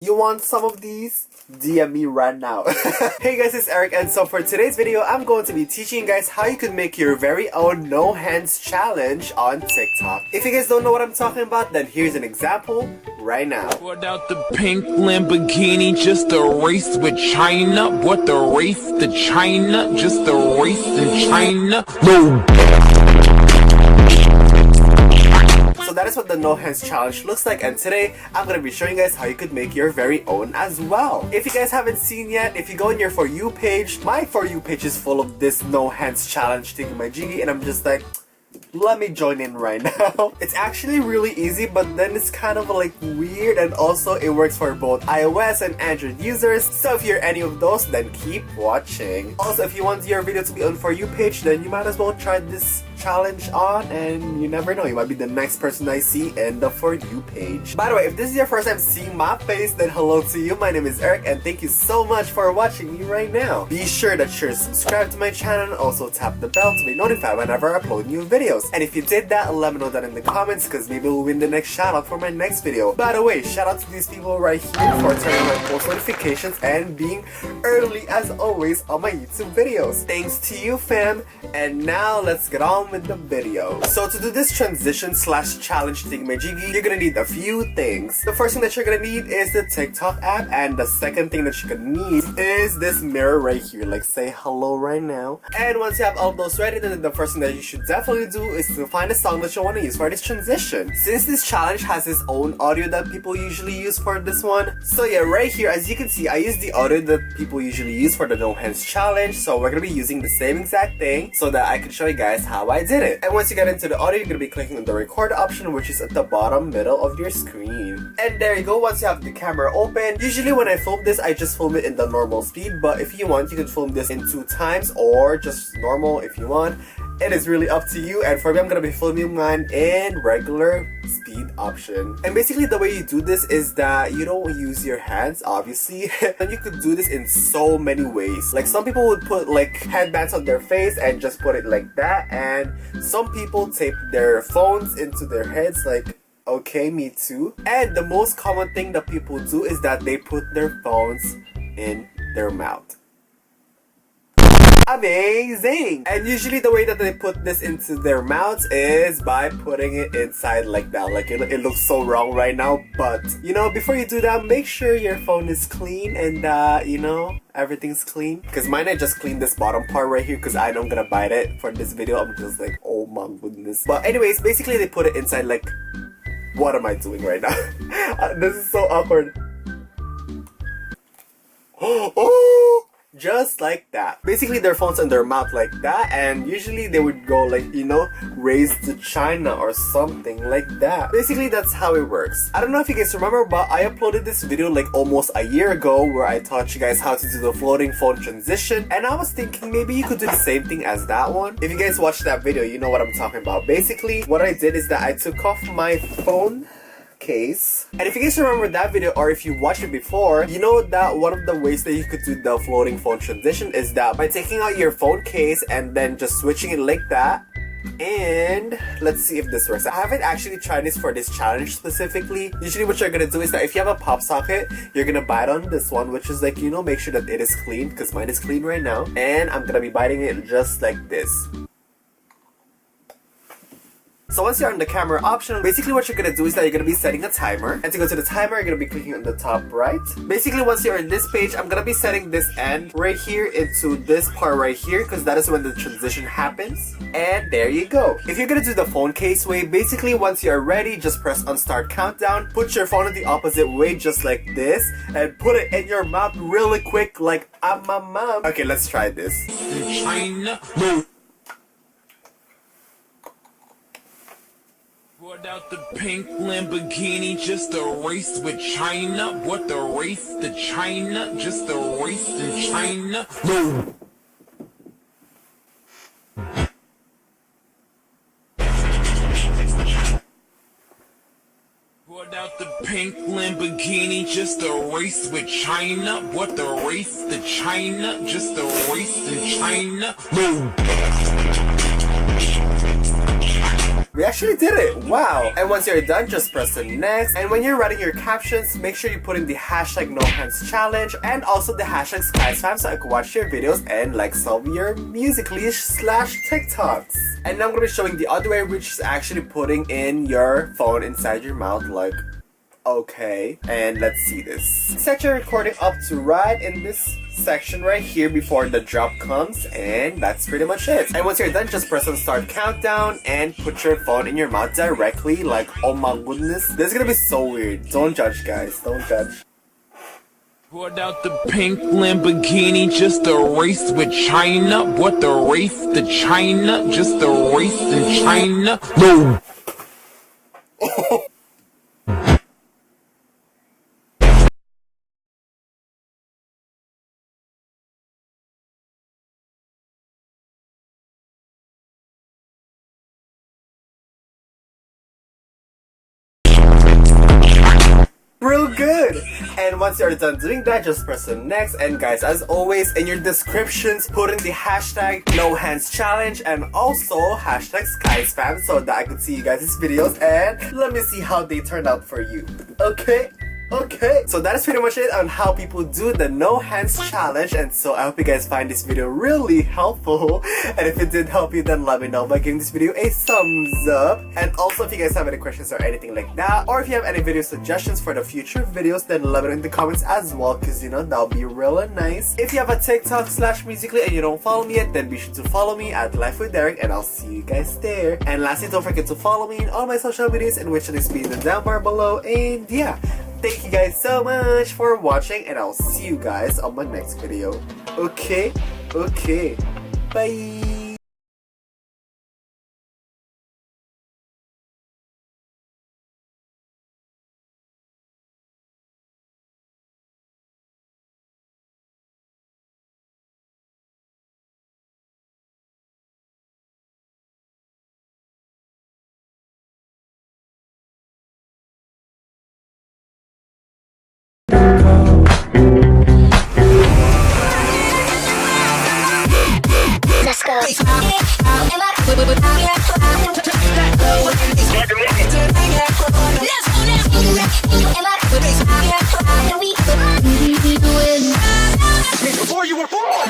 You want some of these? DM me right now. Hey guys, it's Eric, and so for today's video, I'm going to be teaching you guys how you could make your very own no hands challenge on TikTok. If you guys don't know what I'm talking about, then here's an example right now. Brought out the pink Lamborghini, just a race with China. What the race to China? Just a race in China. No. So that is what the no hands challenge looks like, and today I'm going to be showing you guys how you could make your very own as well. If you guys haven't seen yet, if you go on your For You page, my For You page is full of this no hands challenge thing in my jiggy, and I'm just like, let me join in right now. It's actually really easy, but then it's kind of like weird, and also it works for both iOS and Android users. So if you're any of those, then keep watching. Also, if you want your video to be on For You page, then you might as well try this challenge on, and you never know, you might be the next person I see in the For You page. By the way, if this is your first time seeing my face, then hello to you. My name is Eric, and thank you so much for watching me right now. Be sure that you're subscribed to my channel, and also tap the bell to be notified whenever I upload new videos. And if you did that, let me know that in the comments, because maybe we'll win the next shout out for my next video. By the way, shout out to these people right here for turning on post notifications and being early as always on my YouTube videos. Thanks to you, fam. And now let's get on with the video. So to do this transition slash challenge thingamajiggy, you're gonna need a few things. The first thing that you're gonna need is the TikTok app, and the second thing that you're gonna need is this mirror right here. Like, say hello right now. And once you have all of those ready, then the first thing that you should definitely do is to find a song that you want to use for this transition. Since this challenge has its own audio that people usually use for this one, so yeah, right here, as you can see, I use the audio that people usually use for the no hands challenge. So we're gonna be using the same exact thing so that I can show you guys how I did it. And once you get into the audio, you're gonna be clicking on the record option, which is at the bottom middle of your screen. And there you go. Once you have the camera open, usually when I film this, I just film it in the normal speed, but if you want, you can film this in 2 times or just normal if you want. It is really up to you, and for me, I'm gonna be filming mine in regular speed option. And basically the way you do this is that you don't use your hands, obviously. And you could do this in so many ways. Like, some people would put like headbands on their face and just put it like that, and some people tape their phones into their heads, like, okay, me too. And the most common thing that people do is that they put their phones in their mouth. Amazing! And usually the way that they put this into their mouths is by putting it inside like that. Like, it looks so wrong right now, but you know, before you do that, make sure your phone is clean and you know, everything's clean. Because mine, I just cleaned this bottom part right here because I know I'm gonna bite it for this video. I'm just like, oh my goodness. But anyways, basically they put it inside like, what am I doing right now? This is so awkward. Oh! Just like that. Basically, their phones in their mouth like that, and usually they would go like, you know, race to China or something like that. Basically, that's how it works. I don't know if you guys remember, but I uploaded this video like almost a year ago where I taught you guys how to do the floating phone transition, and I was thinking maybe you could do the same thing as that one. If you guys watched that video, you know what I'm talking about. Basically, what I did is that I took off my phone case, and if you guys remember that video, or if you watched it before, you know that one of the ways that you could do the floating phone transition is that by taking out your phone case and then just switching it like that. And let's see if this works. I haven't actually tried this for this challenge specifically. Usually what you're gonna do is that if you have a pop socket, you're gonna bite on this one, which is like, you know, make sure that it is clean, because mine is clean right now, and I'm gonna be biting it just like this. So once you're on the camera option, basically what you're gonna do is that you're gonna be setting a timer. And to go to the timer, you're gonna be clicking on the top right. Basically, once you're in this page, I'm gonna be setting this end right here into this part right here, because that is when the transition happens. And there you go. If you're gonna do the phone case way, basically once you're ready, just press on start countdown, put your phone in the opposite way just like this, and put it in your mouth really quick like I'm my mom. Okay, let's try this. China. Brought out the pink Lamborghini, just a race with China. What the race to China? Just a race in China. No. Brought out the pink Lamborghini, just a race with China. What the race to China? Just a race in China. No. We actually did it! Wow! And once you're done, just press the next. And when you're writing your captions, make sure you put in the hashtag no hands challenge and also the hashtag SkySpam so I can watch your videos and like some of your Musical.ly/TikToks. And now I'm gonna be showing the other way, which is actually putting in your phone inside your mouth like okay. And let's see this. Set your recording up to right in this section right here before the drop comes, and that's pretty much it. And once you're done, just press on start countdown and put your phone in your mouth directly like oh my goodness. This is gonna be so weird. Don't judge guys, don't judge. Pulled out the pink Lamborghini, just a race with China. What the race to China? Just a race in China. No. Real good! And once you're done doing that, just press the next. And guys, as always, in your descriptions, put in the hashtag no hands challenge and also hashtag SkySpam so that I could see you guys' videos and let me see how they turned out for you. Okay? Okay, so that is pretty much it on how people do the no hands challenge, and so I hope you guys find this video really helpful, and if it did help you, then let me know by giving this video a thumbs up. And also if you guys have any questions or anything like that, or if you have any video suggestions for the future videos, then let me know in the comments as well, because you know that'll be really nice. If you have a TikTok/Musical.ly and you don't follow me yet, then be sure to follow me at Life with Erick, and I'll see you guys there. And lastly, don't forget to follow me in all my social medias, in which link be in the down bar below. And yeah, thank you guys so much for watching, and I'll see you guys on my next video. Okay? Okay. Bye! Let's go. Before you were born!